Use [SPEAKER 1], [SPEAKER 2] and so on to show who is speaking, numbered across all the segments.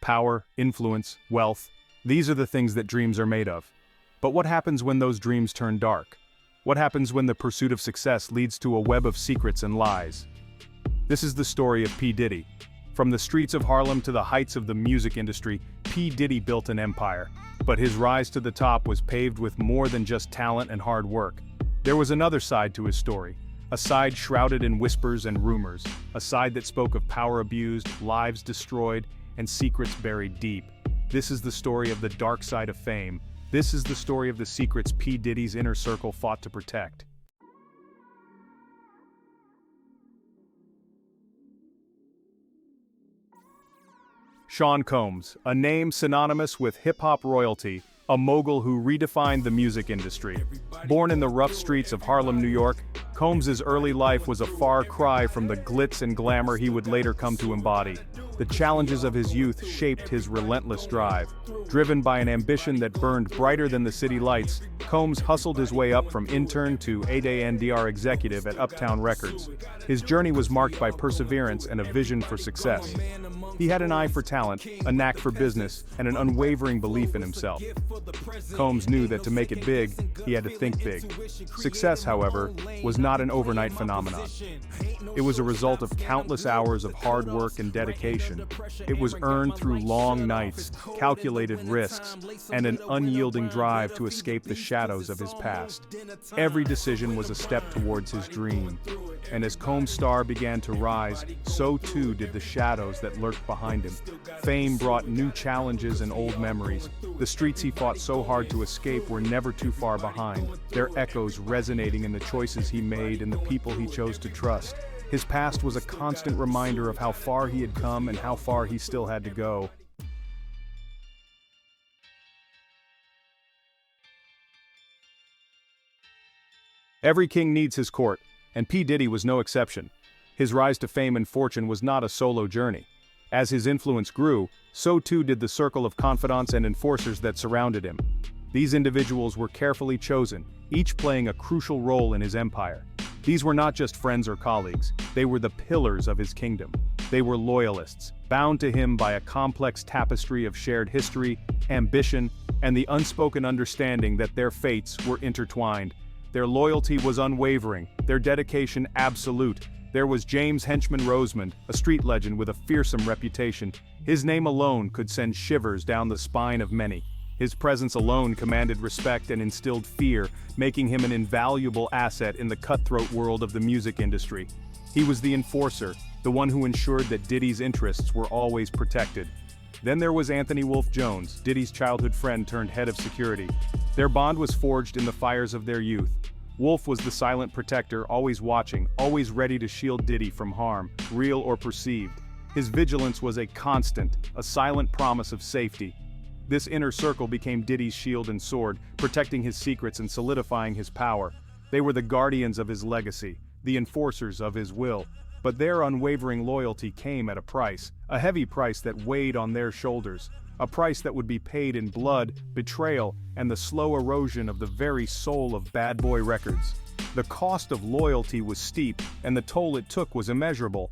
[SPEAKER 1] Power, influence, wealth. These are the things that dreams are made of. But what happens when those dreams turn dark? What happens when the pursuit of success leads to a web of secrets and lies? This is the story of P. Diddy. From the streets of Harlem to the heights of the music industry, P. Diddy built an empire. But his rise to the top was paved with more than just talent and hard work. There was another side to his story. A side shrouded in whispers and rumors. A side that spoke of power abused, lives destroyed, and secrets buried deep. This is the story of the dark side of fame. This is the story of the secrets P. Diddy's inner circle fought to protect. Sean Combs, a name synonymous with hip-hop royalty, a mogul who redefined the music industry. Born in the rough streets of Harlem, New York, Combs's early life was a far cry from the glitz and glamour he would later come to embody. The challenges of his youth shaped his relentless drive. Driven by an ambition that burned brighter than the city lights, Combs hustled his way up from intern to A-Day NDR executive at Uptown Records. His journey was marked by perseverance and a vision for success. He had an eye for talent, a knack for business, and an unwavering belief in himself. Combs knew that to make it big, he had to think big. Success, however, was not an overnight phenomenon. It was a result of countless hours of hard work and dedication. It was earned through long nights, calculated risks, and an unyielding drive to escape the shadows of his past. Every decision was a step towards his dream. And as Combs' star began to rise, so too did the shadows that lurked behind him. Fame brought new challenges and old memories. The streets he fought so hard to escape were never too far behind, their echoes resonating in the choices he made and the people he chose to trust. His past was a constant reminder of how far he had come and how far he still had to go. Every king needs his court, and P. Diddy was no exception. His rise to fame and fortune was not a solo journey. As his influence grew, so too did the circle of confidants and enforcers that surrounded him. These individuals were carefully chosen, each playing a crucial role in his empire. These were not just friends or colleagues, they were the pillars of his kingdom. They were loyalists, bound to him by a complex tapestry of shared history, ambition, and the unspoken understanding that their fates were intertwined. Their loyalty was unwavering, their dedication absolute. There was James Henchman Rosemond, a street legend with a fearsome reputation. His name alone could send shivers down the spine of many. His presence alone commanded respect and instilled fear, making him an invaluable asset in the cutthroat world of the music industry. He was the enforcer, the one who ensured that Diddy's interests were always protected. Then there was Anthony Wolf Jones, Diddy's childhood friend turned head of security. Their bond was forged in the fires of their youth. Wolf was the silent protector, always watching, always ready to shield Diddy from harm, real or perceived. His vigilance was a constant, a silent promise of safety. This inner circle became Diddy's shield and sword, protecting his secrets and solidifying his power. They were the guardians of his legacy, the enforcers of his will. But their unwavering loyalty came at a heavy price that weighed on their shoulders. A price that would be paid in blood, betrayal, and the slow erosion of the very soul of Bad Boy Records. The cost of loyalty was steep, and the toll it took was immeasurable.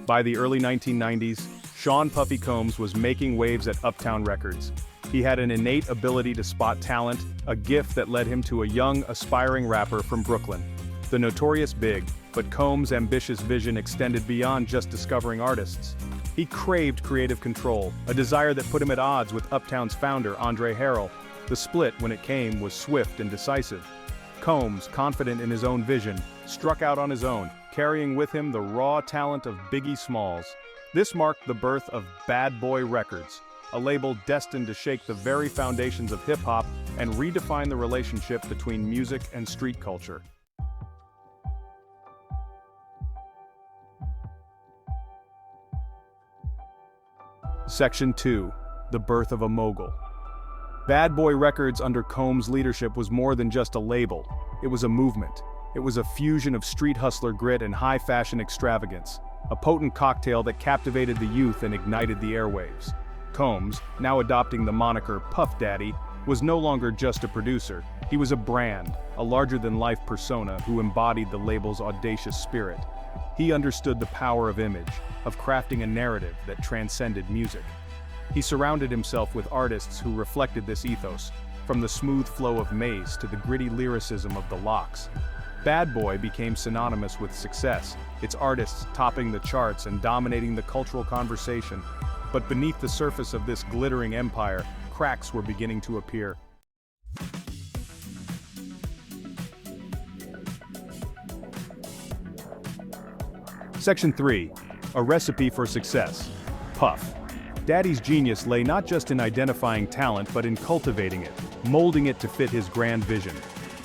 [SPEAKER 1] By the early 1990s, Sean "Puffy" Combs was making waves at Uptown Records. He had an innate ability to spot talent, a gift that led him to a young, aspiring rapper from Brooklyn, the Notorious B.I.G, but Combs' ambitious vision extended beyond just discovering artists. He craved creative control, a desire that put him at odds with Uptown's founder, Andre Harrell. The split, when it came, was swift and decisive. Combs, confident in his own vision, struck out on his own, carrying with him the raw talent of Biggie Smalls. This marked the birth of Bad Boy Records, a label destined to shake the very foundations of hip-hop and redefine the relationship between music and street culture. Section 2. The Birth of a Mogul. Bad Boy Records under Combs' leadership was more than just a label. It was a movement. It was a fusion of street hustler grit and high-fashion extravagance, a potent cocktail that captivated the youth and ignited the airwaves. Combs, now adopting the moniker Puff Daddy, was no longer just a producer. He was a brand, a larger-than-life persona who embodied the label's audacious spirit. He understood the power of image, of crafting a narrative that transcended music. He surrounded himself with artists who reflected this ethos, from the smooth flow of Mace to the gritty lyricism of the Lox. Bad Boy became synonymous with success, its artists topping the charts and dominating the cultural conversation. But beneath the surface of this glittering empire, cracks were beginning to appear. Section 3. A recipe for success. Puff. Daddy's genius lay not just in identifying talent but in cultivating it, molding it to fit his grand vision.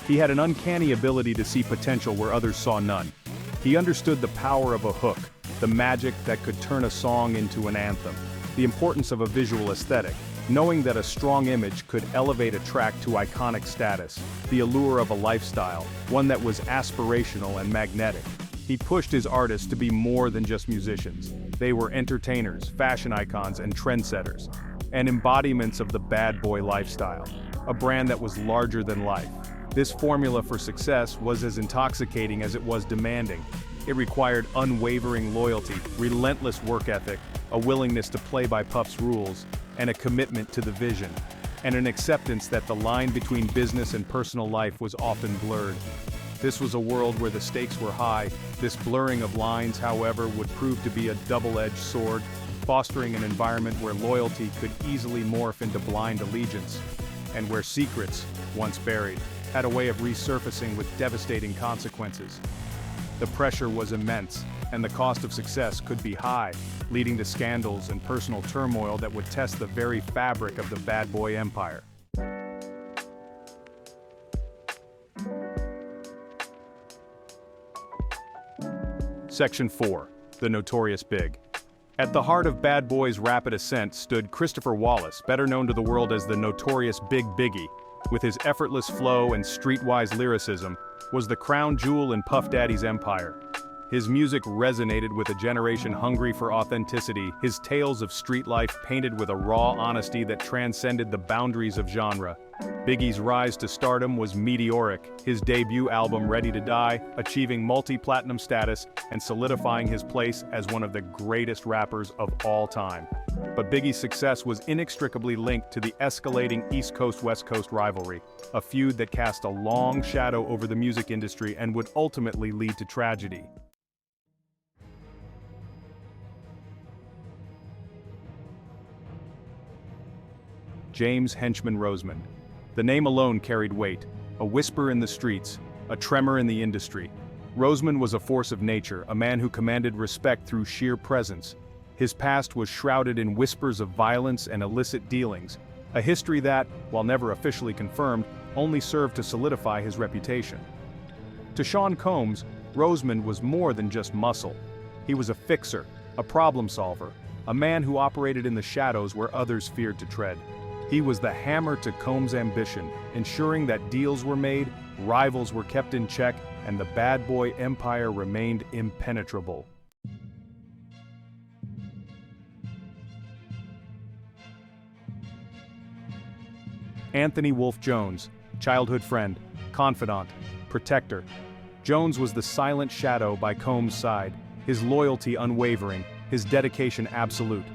[SPEAKER 1] He had an uncanny ability to see potential where others saw none. He understood the power of a hook, the magic that could turn a song into an anthem, the importance of a visual aesthetic, knowing that a strong image could elevate a track to iconic status, the allure of a lifestyle, one that was aspirational and magnetic. He pushed his artists to be more than just musicians. They were entertainers, fashion icons, and trendsetters, and embodiments of the bad boy lifestyle, a brand that was larger than life. This formula for success was as intoxicating as it was demanding. It required unwavering loyalty, relentless work ethic, a willingness to play by Puff's rules, and a commitment to the vision, and an acceptance that the line between business and personal life was often blurred. This was a world where the stakes were high. This blurring of lines, however, would prove to be a double-edged sword, fostering an environment where loyalty could easily morph into blind allegiance, and where secrets, once buried, had a way of resurfacing with devastating consequences. The pressure was immense, and the cost of success could be high, leading to scandals and personal turmoil that would test the very fabric of the bad boy empire. Section 4. The Notorious B.I.G. At the heart of Bad Boy's rapid ascent stood Christopher Wallace, better known to the world as the Notorious Biggie. With his effortless flow and streetwise lyricism, was the crown jewel in Puff Daddy's empire. His music resonated with a generation hungry for authenticity, his tales of street life painted with a raw honesty that transcended the boundaries of genre. Biggie's rise to stardom was meteoric, his debut album Ready to Die, achieving multi-platinum status and solidifying his place as one of the greatest rappers of all time. But Biggie's success was inextricably linked to the escalating East Coast-West Coast rivalry, a feud that cast a long shadow over the music industry and would ultimately lead to tragedy. James Henchman Roseman. The name alone carried weight, a whisper in the streets, a tremor in the industry. Roseman was a force of nature, a man who commanded respect through sheer presence. His past was shrouded in whispers of violence and illicit dealings, a history that, while never officially confirmed, only served to solidify his reputation. To Sean Combs, Roseman was more than just muscle. He was a fixer, a problem solver, a man who operated in the shadows where others feared to tread. He was the hammer to Combs' ambition, ensuring that deals were made, rivals were kept in check, and the bad boy empire remained impenetrable. Anthony Wolfe Jones, childhood friend, confidant, protector. Jones was the silent shadow by Combs' side, his loyalty unwavering, his dedication absolute.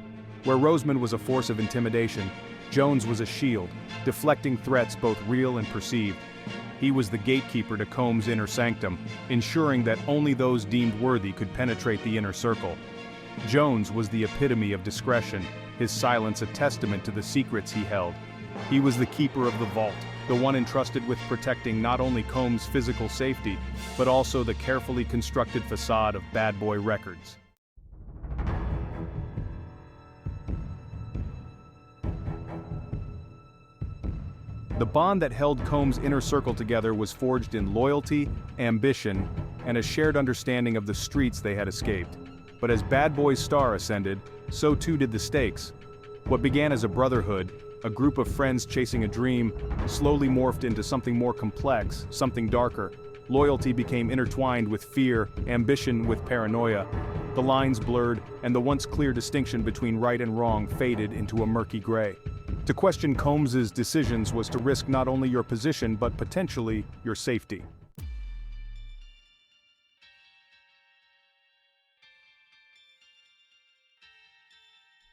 [SPEAKER 1] Where Roseman was a force of intimidation, Jones was a shield, deflecting threats both real and perceived. He was the gatekeeper to Combs' inner sanctum, ensuring that only those deemed worthy could penetrate the inner circle. Jones was the epitome of discretion, his silence a testament to the secrets he held. He was the keeper of the vault, the one entrusted with protecting not only Combs' physical safety, but also the carefully constructed facade of Bad Boy Records. The bond that held Combs' inner circle together was forged in loyalty, ambition, and a shared understanding of the streets they had escaped. But as Bad Boy's star ascended, so too did the stakes. What began as a brotherhood, a group of friends chasing a dream, slowly morphed into something more complex, something darker. Loyalty became intertwined with fear, ambition with paranoia. The lines blurred, and the once clear distinction between right and wrong faded into a murky gray. To question Combs's decisions was to risk not only your position but potentially your safety.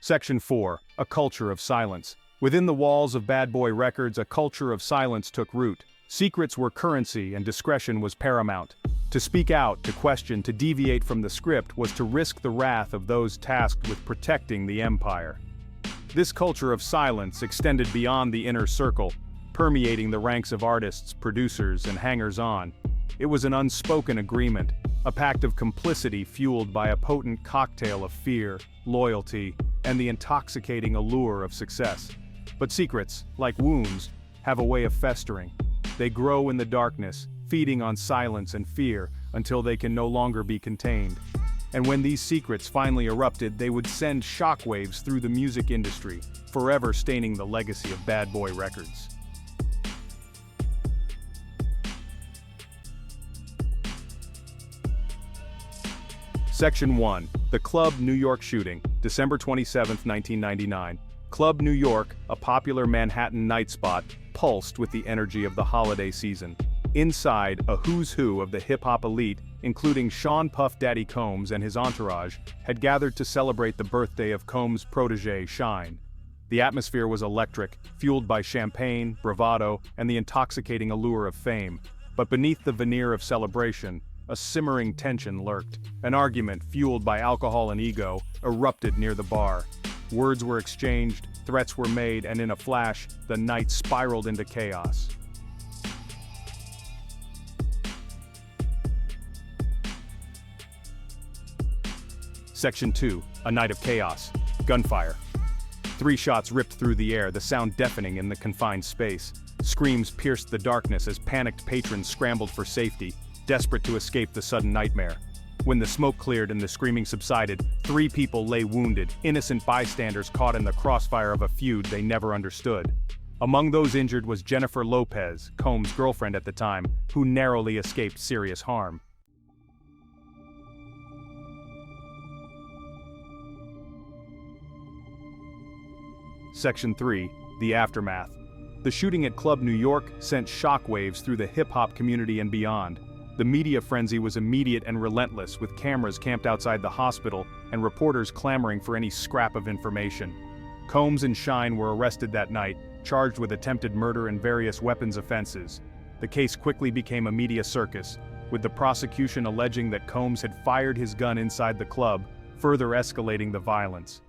[SPEAKER 1] Section 4. A culture of silence. Within the walls of Bad Boy Records, a culture of silence took root. Secrets were currency and discretion was paramount. To speak out, to question, to deviate from the script was to risk the wrath of those tasked with protecting the empire. This culture of silence extended beyond the inner circle, permeating the ranks of artists, producers, and hangers-on. It was an unspoken agreement, a pact of complicity fueled by a potent cocktail of fear, loyalty, and the intoxicating allure of success. But secrets, like wounds, have a way of festering. They grow in the darkness, feeding on silence and fear until they can no longer be contained. And when these secrets finally erupted, they would send shockwaves through the music industry, forever staining the legacy of Bad Boy Records. Section 1. The Club New York Shooting, December 27, 1999. Club New York, a popular Manhattan night spot, pulsed with the energy of the holiday season. Inside, a who's who of the hip-hop elite, including Sean Puff Daddy Combs and his entourage, had gathered to celebrate the birthday of Combs' protege, Shine. The atmosphere was electric, fueled by champagne, bravado, and the intoxicating allure of fame. But beneath the veneer of celebration, a simmering tension lurked. An argument, fueled by alcohol and ego, erupted near the bar. Words were exchanged, threats were made, and in a flash, the night spiraled into chaos. Section 2. A night of chaos. Gunfire. 3 shots ripped through the air, the sound deafening in the confined space. Screams pierced the darkness as panicked patrons scrambled for safety, desperate to escape the sudden nightmare. When the smoke cleared and the screaming subsided, 3 people lay wounded, innocent bystanders caught in the crossfire of a feud they never understood. Among those injured was Jennifer Lopez, Combs' girlfriend at the time, who narrowly escaped serious harm. Section 3. The Aftermath. The shooting at Club New York sent shockwaves through the hip-hop community and beyond. The media frenzy was immediate and relentless, with cameras camped outside the hospital and reporters clamoring for any scrap of information. Combs and Shine were arrested that night, charged with attempted murder and various weapons offenses. The case quickly became a media circus, with the prosecution alleging that Combs had fired his gun inside the club, further escalating the violence.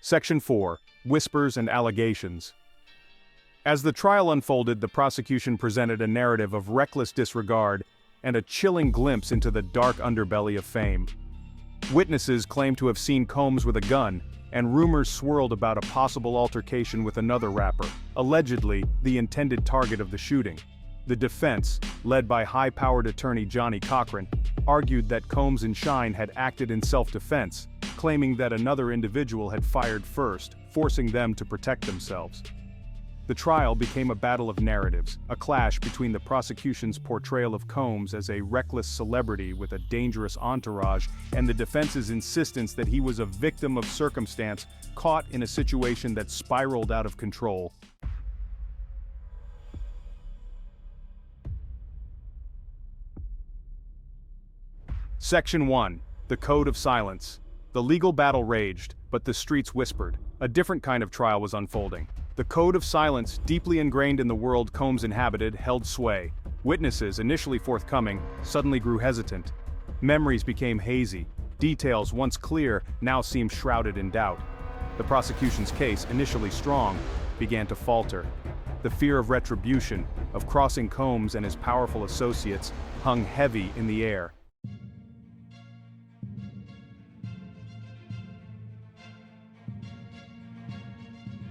[SPEAKER 1] Section 4. Whispers and Allegations. As the trial unfolded, the prosecution presented a narrative of reckless disregard and a chilling glimpse into the dark underbelly of fame. Witnesses claimed to have seen Combs with a gun, and rumors swirled about a possible altercation with another rapper, allegedly the intended target of the shooting. The defense, led by high-powered attorney Johnny Cochran, argued that Combs and Shine had acted in self-defense, claiming that another individual had fired first, forcing them to protect themselves. The trial became a battle of narratives, a clash between the prosecution's portrayal of Combs as a reckless celebrity with a dangerous entourage and the defense's insistence that he was a victim of circumstance caught in a situation that spiraled out of control. Section 1. The Code of Silence. The legal battle raged, but the streets whispered. A different kind of trial was unfolding. The Code of Silence, deeply ingrained in the world Combs inhabited, held sway. Witnesses, initially forthcoming, suddenly grew hesitant. Memories became hazy. Details, once clear, now seemed shrouded in doubt. The prosecution's case, initially strong, began to falter. The fear of retribution, of crossing Combs and his powerful associates, hung heavy in the air.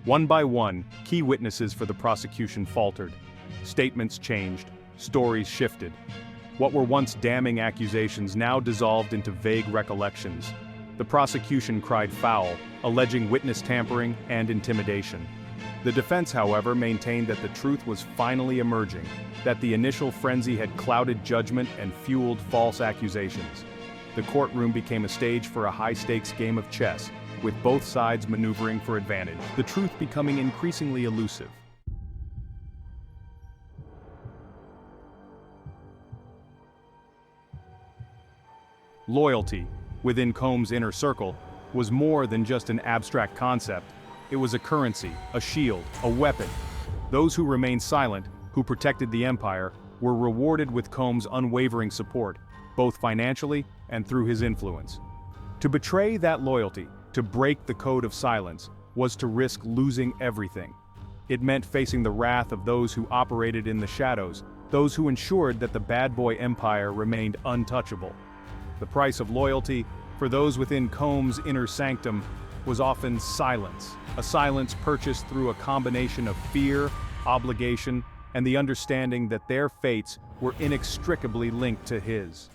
[SPEAKER 1] One by one, key witnesses for the prosecution faltered. Statements changed, stories shifted. What were once damning accusations now dissolved into vague recollections. The prosecution cried foul, alleging witness tampering and intimidation. The defense, however, maintained that the truth was finally emerging, that the initial frenzy had clouded judgment and fueled false accusations. The the courtroom became a stage for a high-stakes game of chess, with both sides maneuvering for advantage, the truth becoming increasingly elusive. Loyalty, within Combs' inner circle, was more than just an abstract concept. It was a currency, a shield, a weapon. Those who remained silent, who protected the empire, were rewarded with Combs' unwavering support, both financially and through his influence. To betray that loyalty, to break the code of silence, was to risk losing everything. It meant facing the wrath of those who operated in the shadows, those who ensured that the bad boy empire remained untouchable. The price of loyalty, for those within Combs' inner sanctum, was often silence, a silence purchased through a combination of fear, obligation, and the understanding that their fates were inextricably linked to his.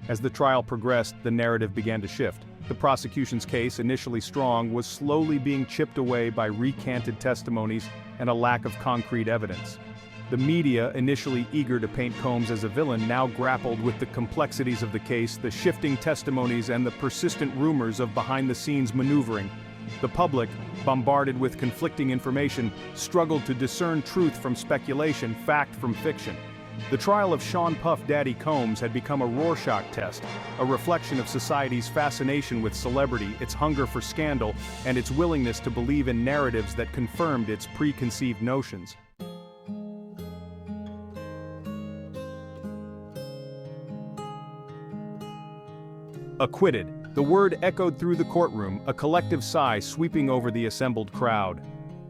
[SPEAKER 1] As the trial progressed, the narrative began to shift. The prosecution's case, initially strong, was slowly being chipped away by recanted testimonies and a lack of concrete evidence. The media, initially eager to paint Combs as a villain, now grappled with the complexities of the case, the shifting testimonies, and the persistent rumors of behind-the-scenes maneuvering. The public, bombarded with conflicting information, struggled to discern truth from speculation, fact from fiction. The trial of Sean "Puff Daddy" Combs had become a Rorschach test, a reflection of society's fascination with celebrity, its hunger for scandal, and its willingness to believe in narratives that confirmed its preconceived notions. Acquitted, the word echoed through the courtroom, a collective sigh sweeping over the assembled crowd.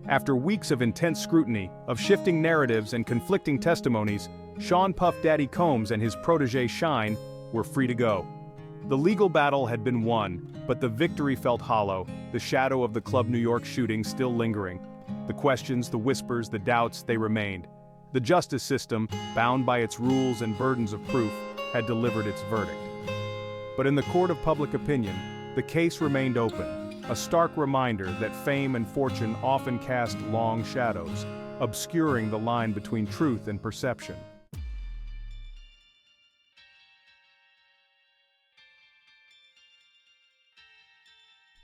[SPEAKER 1] After weeks of intense scrutiny, of shifting narratives and conflicting testimonies, Sean "Puff Daddy" Combs and his protege Shine were free to go. The legal battle had been won, but the victory felt hollow, the shadow of the Club New York shooting still lingering. The questions, the whispers, the doubts, they remained. The justice system, bound by its rules and burdens of proof, had delivered its verdict. But in the court of public opinion, the case remained open, a stark reminder that fame and fortune often cast long shadows, obscuring the line between truth and perception.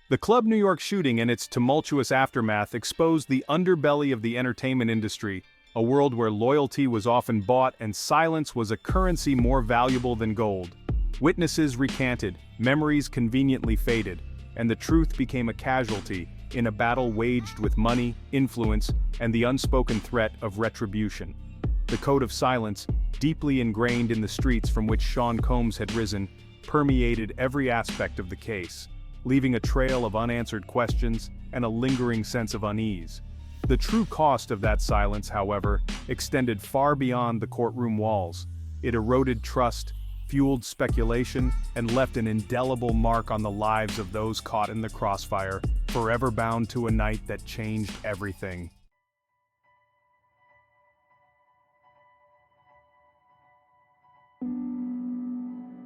[SPEAKER 1] The Club New York shooting and its tumultuous aftermath exposed the underbelly of the entertainment industry, a world where loyalty was often bought and silence was a currency more valuable than gold. Witnesses recanted, memories conveniently faded, and the truth became a casualty in a battle waged with money, influence, and the unspoken threat of retribution. The code of silence, deeply ingrained in the streets from which Sean Combs had risen, permeated every aspect of the case, leaving a trail of unanswered questions and a lingering sense of unease. The true cost of that silence, however, extended far beyond the courtroom walls. It eroded trust, fueled speculation, and left an indelible mark on the lives of those caught in the crossfire, forever bound to a night that changed everything.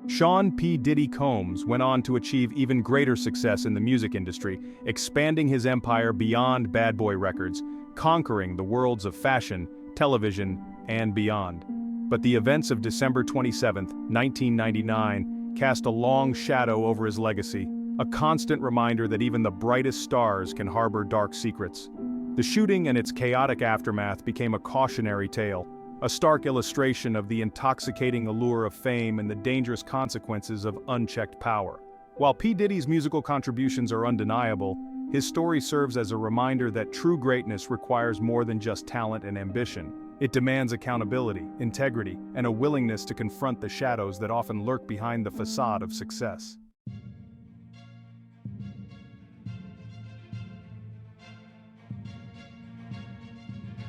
[SPEAKER 1] Sean P. Diddy Combs went on to achieve even greater success in the music industry, expanding his empire beyond Bad Boy Records, conquering the worlds of fashion, television, and beyond. But the events of December 27, 1999, cast a long shadow over his legacy, a constant reminder that even the brightest stars can harbor dark secrets. The shooting and its chaotic aftermath became a cautionary tale, a stark illustration of the intoxicating allure of fame and the dangerous consequences of unchecked power. While P. Diddy's musical contributions are undeniable, his story serves as a reminder that true greatness requires more than just talent and ambition. It demands accountability, integrity, and a willingness to confront the shadows that often lurk behind the facade of success.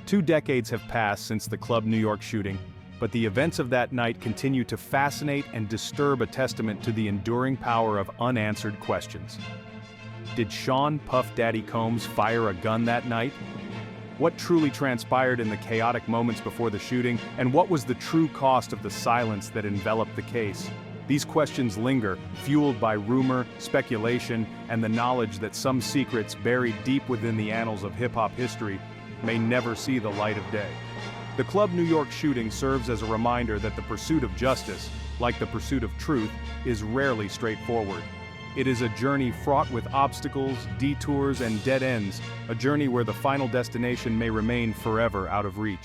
[SPEAKER 1] Two decades have passed since the Club New York shooting, but the events of that night continue to fascinate and disturb, a testament to the enduring power of unanswered questions. Did Sean "Puff Daddy" Combs fire a gun that night? What truly transpired in the chaotic moments before the shooting, and what was the true cost of the silence that enveloped the case? These questions linger, fueled by rumor, speculation, and the knowledge that some secrets buried deep within the annals of hip-hop history may never see the light of day. The Club New York shooting serves as a reminder that the pursuit of justice, like the pursuit of truth, is rarely straightforward. It is a journey fraught with obstacles, detours, and dead ends, a journey where the final destination may remain forever out of reach.